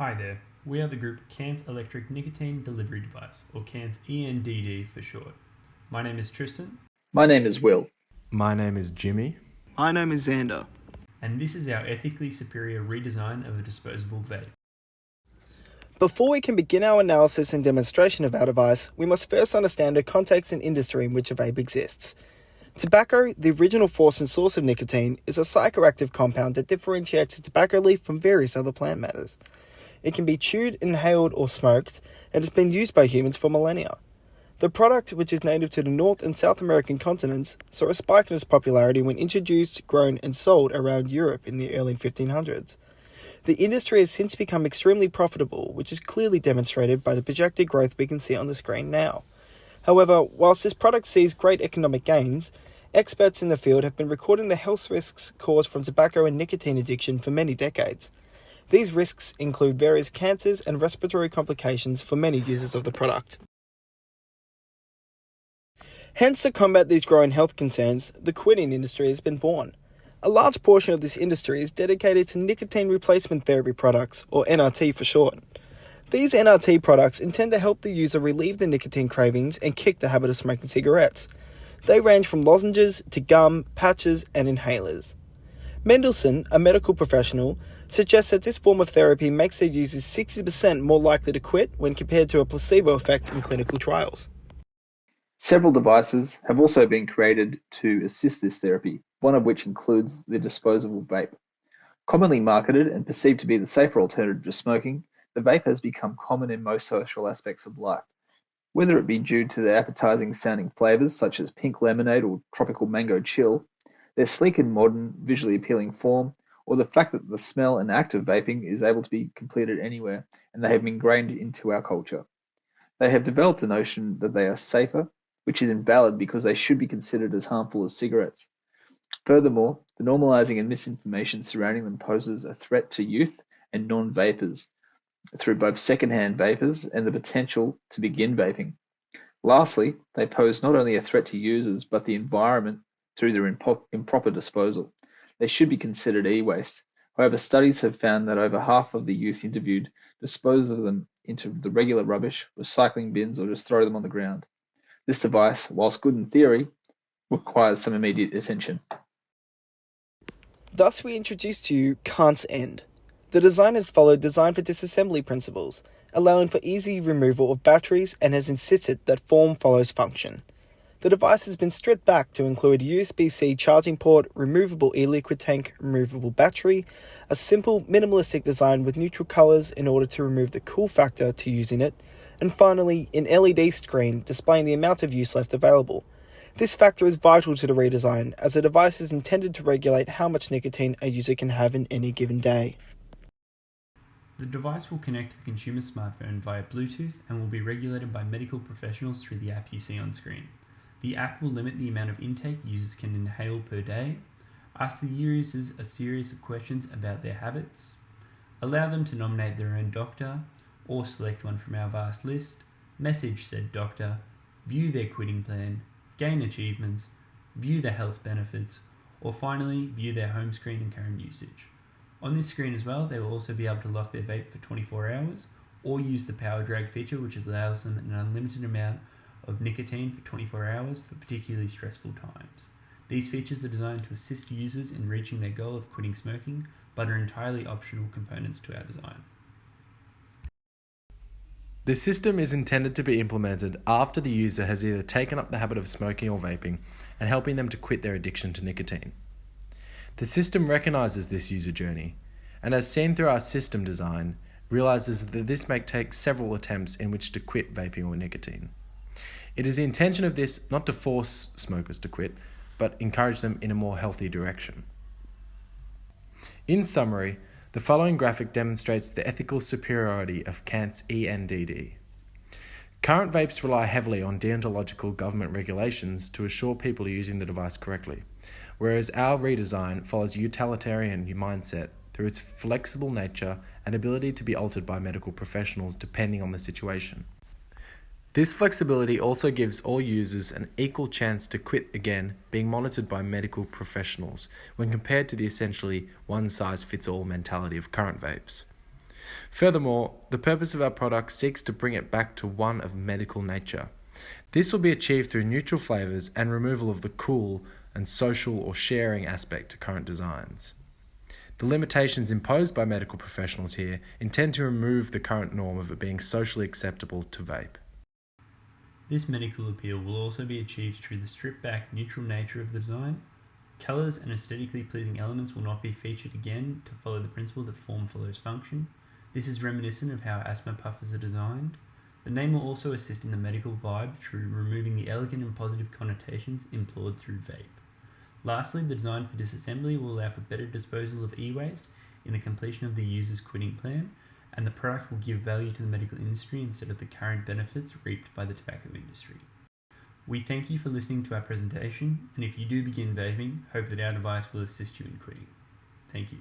Hi there, we are the group Kant's Electric Nicotine Delivery Device, or Kant's ENDD for short. My name is Tristan, My name is Will. My name is Jimmy. My name is Xander. and this is our ethically superior redesign of a disposable vape. Before we can begin our analysis and demonstration of our device, we must first understand the context and industry in which a vape exists. Tobacco, the original force and source of nicotine, is a psychoactive compound that differentiates a tobacco leaf from various other plant matters. It can be chewed, inhaled, or smoked, and has been used by humans for millennia. The product, which is native to the North and South American continents, saw a spike in its popularity when introduced, grown, and sold around Europe in the early 1500s. The industry has since become extremely profitable, which is clearly demonstrated by the projected growth we can see on the screen now. However, whilst this product sees great economic gains, experts in the field have been recording the health risks caused from tobacco and nicotine addiction for many decades. These risks include various cancers and respiratory complications for many users of the product. Hence, to combat these growing health concerns, the quitting industry has been born. A large portion of this industry is dedicated to nicotine replacement therapy products, or NRT for short. These NRT products intend to help the user relieve the nicotine cravings and kick the habit of smoking cigarettes. They range from lozenges to gum, patches, and inhalers. Mendelsohn, a medical professional, suggests that this form of therapy makes their users 60% more likely to quit when compared to a placebo effect in clinical trials. Several devices have also been created to assist this therapy, one of which includes the disposable vape. Commonly marketed and perceived to be the safer alternative to smoking, the vape has become common in most social aspects of life. Whether it be due to their appetizing sounding flavors such as pink lemonade or tropical mango chill, their sleek and modern, visually appealing form, or the fact that the smell and act of vaping is able to be completed anywhere and they have been ingrained into our culture. They have developed a notion that they are safer, which is invalid because they should be considered as harmful as cigarettes. Furthermore, the normalizing and misinformation surrounding them poses a threat to youth and non-vapers through both secondhand vapers and the potential to begin vaping. Lastly, they pose not only a threat to users but the environment through their improper disposal. They should be considered e-waste. However, studies have found that over half of the youth interviewed dispose of them into the regular rubbish, recycling bins, or just throw them on the ground. This device, whilst good in theory, requires some immediate attention. Thus, we introduce to you Kant's End. The design has followed design for disassembly principles, allowing for easy removal of batteries and has insisted that form follows function. The device has been stripped back to include a USB-C charging port, removable e-liquid tank, removable battery, a simple minimalistic design with neutral colors in order to remove the cool factor to using it, and finally, an LED screen displaying the amount of use left available. This factor is vital to the redesign, as the device is intended to regulate how much nicotine a user can have in any given day. The device will connect to the consumer smartphone via Bluetooth and will be regulated by medical professionals through the app you see on screen. The app will limit the amount of intake users can inhale per day, ask the users a series of questions about their habits, allow them to nominate their own doctor, or select one from our vast list, message said doctor, view their quitting plan, gain achievements, view the health benefits, or finally view their home screen and current usage. On this screen as well, they will also be able to lock their vape for 24 hours or use the power drag feature, which allows them an unlimited amount of nicotine for 24 hours for particularly stressful times. These features are designed to assist users in reaching their goal of quitting smoking, but are entirely optional components to our design. The system is intended to be implemented after the user has either taken up the habit of smoking or vaping and helping them to quit their addiction to nicotine. The system recognizes this user journey and, as seen through our system design, realizes that this may take several attempts in which to quit vaping or nicotine. It is the intention of this not to force smokers to quit, but encourage them in a more healthy direction. In summary, the following graphic demonstrates the ethical superiority of Kant's ENDD. Current vapes rely heavily on deontological government regulations to assure people are using the device correctly, whereas our redesign follows a utilitarian mindset through its flexible nature and ability to be altered by medical professionals depending on the situation. This flexibility also gives all users an equal chance to quit again being monitored by medical professionals when compared to the essentially one-size-fits-all mentality of current vapes. Furthermore, the purpose of our product seeks to bring it back to one of medical nature. This will be achieved through neutral flavours and removal of the cool and social or sharing aspect to current designs. The limitations imposed by medical professionals here intend to remove the current norm of it being socially acceptable to vape. This medical appeal will also be achieved through the stripped-back neutral nature of the design. Colours and aesthetically pleasing elements will not be featured again to follow the principle that form follows function. This is reminiscent of how asthma puffers are designed. The name will also assist in the medical vibe through removing the elegant and positive connotations implored through vape. Lastly, the design for disassembly will allow for better disposal of e-waste in the completion of the user's quitting plan, and the product will give value to the medical industry instead of the current benefits reaped by the tobacco industry. We thank you for listening to our presentation, and if you do begin vaping, hope that our device will assist you in quitting. Thank you.